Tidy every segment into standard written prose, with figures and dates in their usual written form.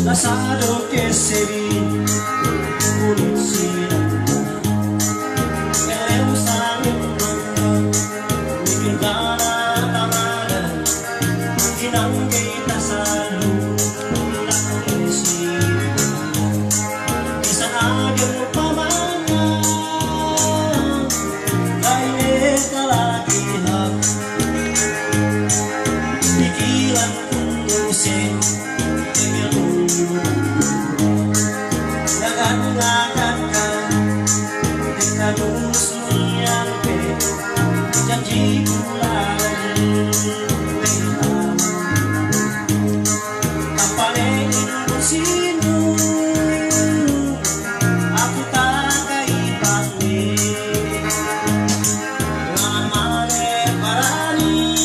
Lasciato che sei pulizia e un sangue mi chiedana tamana di non che ta salu la polisi bisa aja pamana lain lagi hak pikiran kundusin janji lagi tanpa ingin sinu aku tak kaipatni dengan mare parani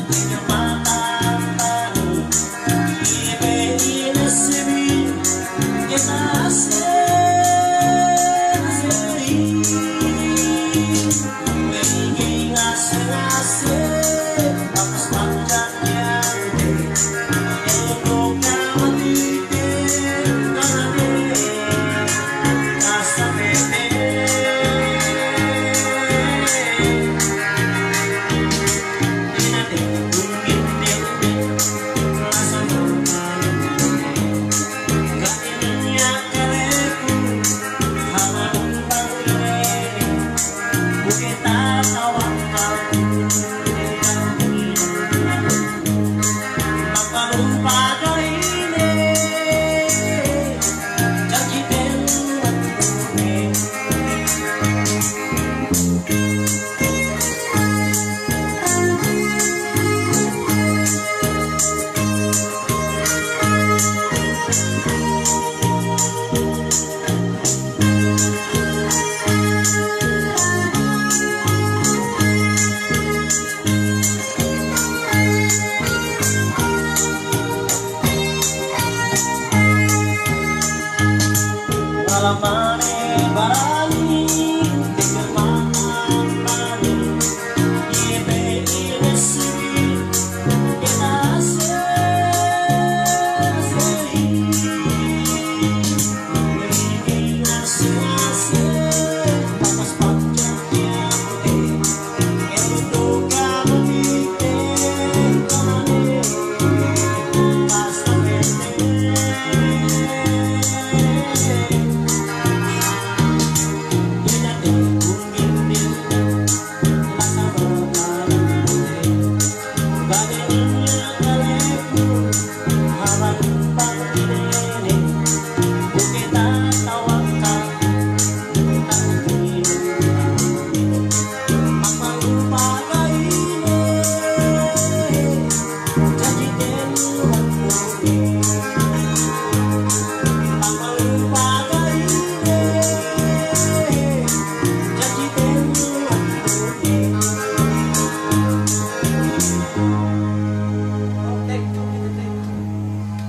kecepatan tahu ibe inasibi kita